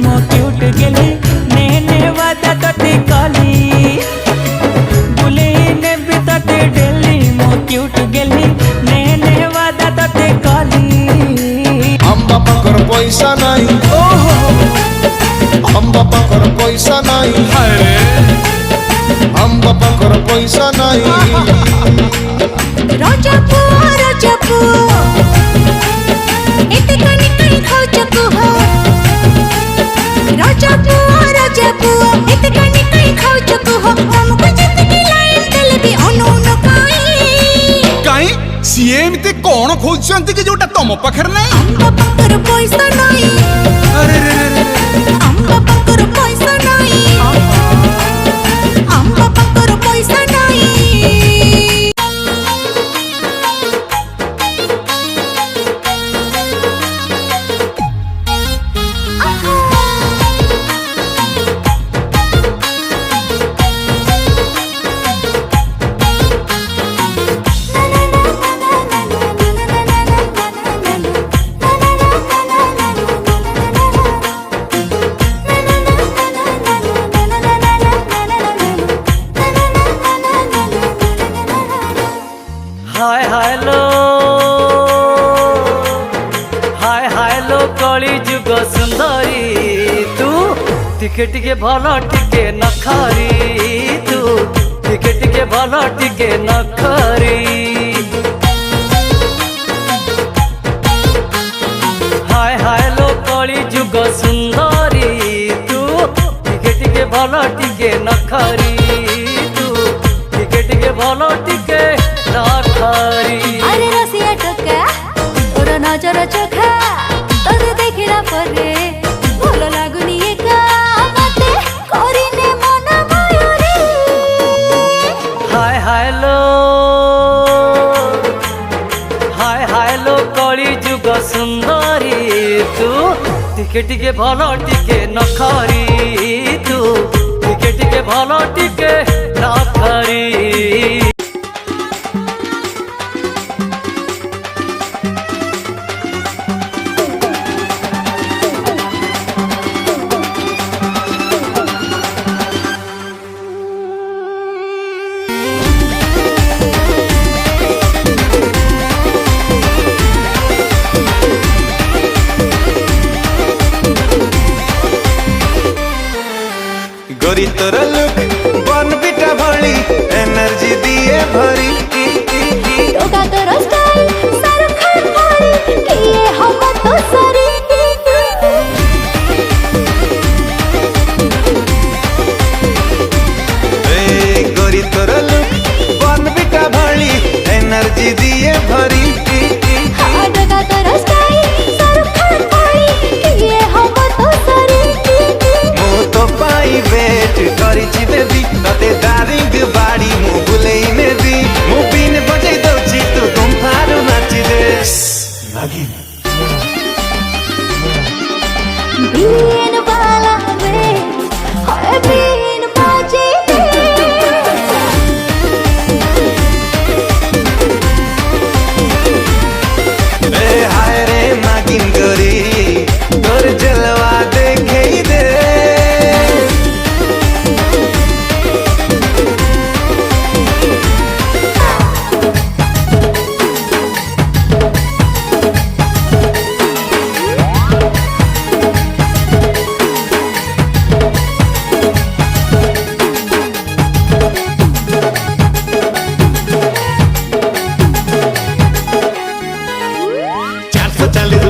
मो क्यूट गेली नेने वादा तोते कली बुले ने भी तोते डेली मो क्यूट गेली नेने वादा तोते कली हम बापा कर पैसा नहीं हम बापा कर पैसा नहीं हम बापा कर पैसा नहीं राजापू एते कनी कनी खाउचकू हो राजापू एते कनी कनी खाउचकू हो हमको जिंदगी लाइन देले भी अनौन काई सीएम ते कोन खोजछंती कि जोटा तम पाखर नै हम बापर पैसा नाही अरे रे हम बापर पैसा नाही हम बापर पैसा नाही हाय लो कली जुग सुंदरी तू टिके टिके भल टिके नखरी तू टिके टिके भल टिके नखरी हाय लो कली जुग सुंदरी तू टिके टिके भल टिके नखरी तू टिके टिके भल टिके नखरी अरे रसिया टोका तोर नजर चोखा तोर देखिला परे भलो लागुनी एका मते करिने मन मयूरी हाय लो कली जुग सुंदरी तू टिके टिके भल टिके नखरी तू टिके टिके भल टिके नखरी गोरी तोर लुक बन बिटा भली एनर्जी दिए भरी टोका तोर स्टाइल शाहरुख खान भरी किए हम तो सरी ए गोरी तोर लुक बन बिटा भली एनर्जी दिए भरी हाँ टोका तोर स्टाइल शाहरुख खान भरी किए हम तो सरी मु तो पाई वेट करी छी बेबी तते दारिंग बाड़ी मु बुलेई ने दी मु बिन बजाई दउची तू तुम थारू नाची दे नागिन बीन वाला वे हाय बीन बाजे ए हाय रे नागिन गोरी तोर जलवा देखे दे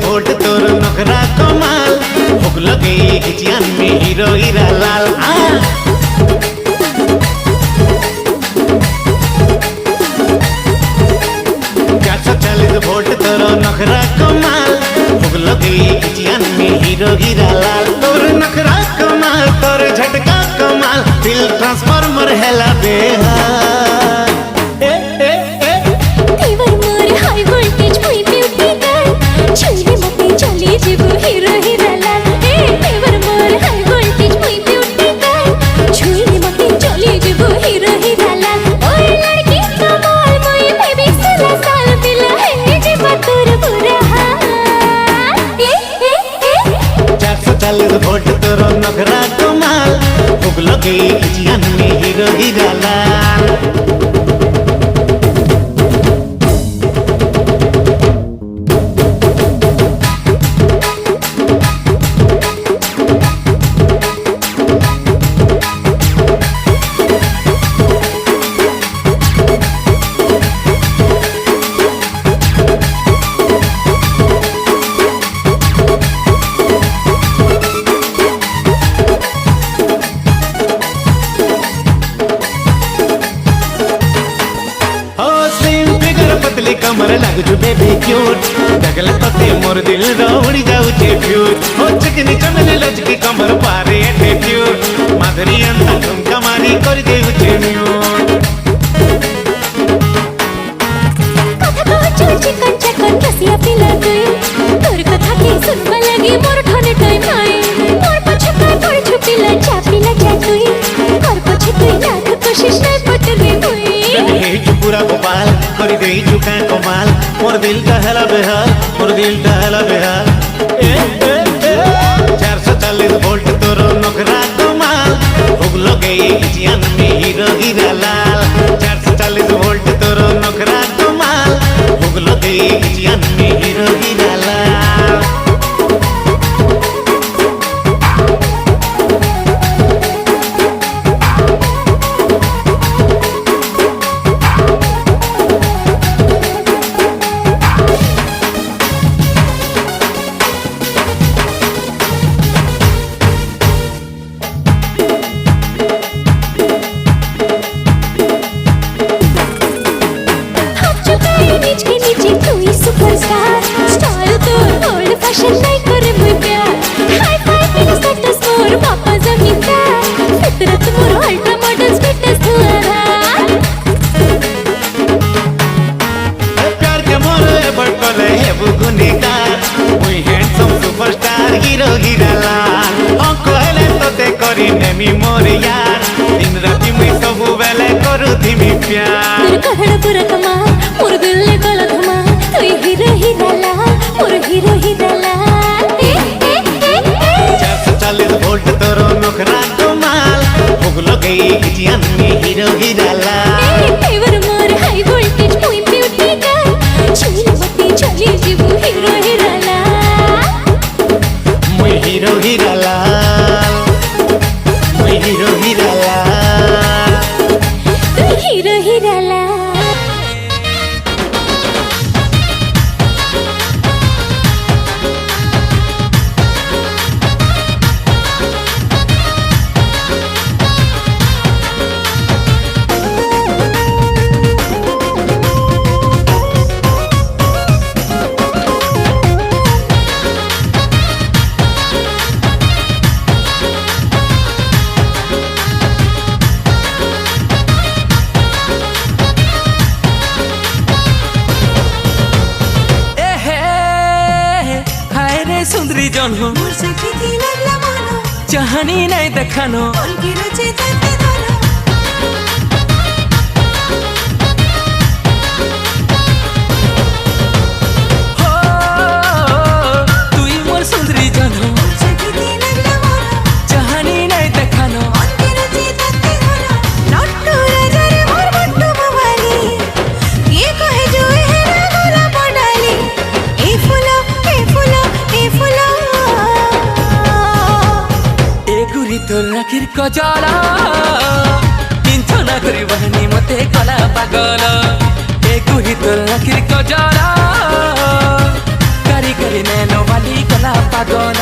वोट तोर नखरा कमाल भूख लगे खिचियान में हीरो हीरा लाल 440 वोट तोर नखरा कमाल भूख लगे खिचियान में हीरो हीरा लाल तोर नखरा कमाल तोर झटका कमाल दिल ट्रांसफार्मर हेला बेहाल तेवर मोर हाई वोल्टेज हुई ब्यूटी गर्ल चली मते चली जीव हीरो हीरा लाल तेवर मोर हाई वोल्टेज हुई ब्यूटी गर्ल चली मते चली जीव हीरो हीरा लाल ओए लड़की कमाल मोई बेबी 16 साल दिल है जीव तोर बुरा हाल 440 वोट तोर नखरा कमाल भोग लगे जियान में हीरो हीरा लाल पतली कमर लगु बेबी क्यूट दगल तते मोर दिल दौड़ी जाउचे फ्यूट हो चिकनी चमली लचकी कमर पारे एटीट्यूड माधुरी अंता ठुमका मारी कर देउचे म्यूट कथा कह चल चिकन चकन रसिया पिला गई तोर कथा के सुनबा लगी मोर ठने टाइम आए मोर पछे काय पड़ छुपिला चापिला चाटुई कर पछे तू लाख कोशिश नहीं पटले हुई पूरा गोपाल कर दे चुका कमाल मोर दिल टहला बेहाल मोर दिल टहला बेहाल 440 वोल्ट तोर नखरा कमाल भोग लगे जियान में हीरो हीरा लाल 440 वोल्ट तोर नखरा कमाल भोग लगे जियान में hero Hira Lal superstar style तो ओल्ड फैशन नहीं करे मुझे प्यार हाई फाई फिटनेस स्टेटस मोर पापा जमींदार फितरत मोर अल्ट्रा मॉडर्न फिटनेस तू आधार प्यार के मोर बड़कले है बुगुनीदार मुई handsome superstar hero Hira Lal हम कहले तो ते करी नेमी मोर यार दिन राति मुई सब बेले करू धीमी प्यार तेरे कहड़ पूरा कमाल मोर दिल ने गला धमा तू हीरो हीरा लाल मोर हीरो हीरा लाल 440 वोल्ट तोर नखरा कमाल भोग लगे जियान में हीरो हीरा लाल फेवर मोर हाई वोल्टेज मुई ब्यूटी गर्ल छुई मती चली जीवू हीरो हीरा लाल मुई हीरो हीरा लाल मुई हीरो हीरा लाल तू हीरो हीरा लाल सुंदरी जन हो चाहनी नहीं देखानो तुई मोर सुंदरी जन हो चाहनी नहीं देखानो तोर राखिर कजला किंच ना करी बहनी मते कला पागल ए गुही तोर राखिर कजला करी करी नैनो वाली कला पागल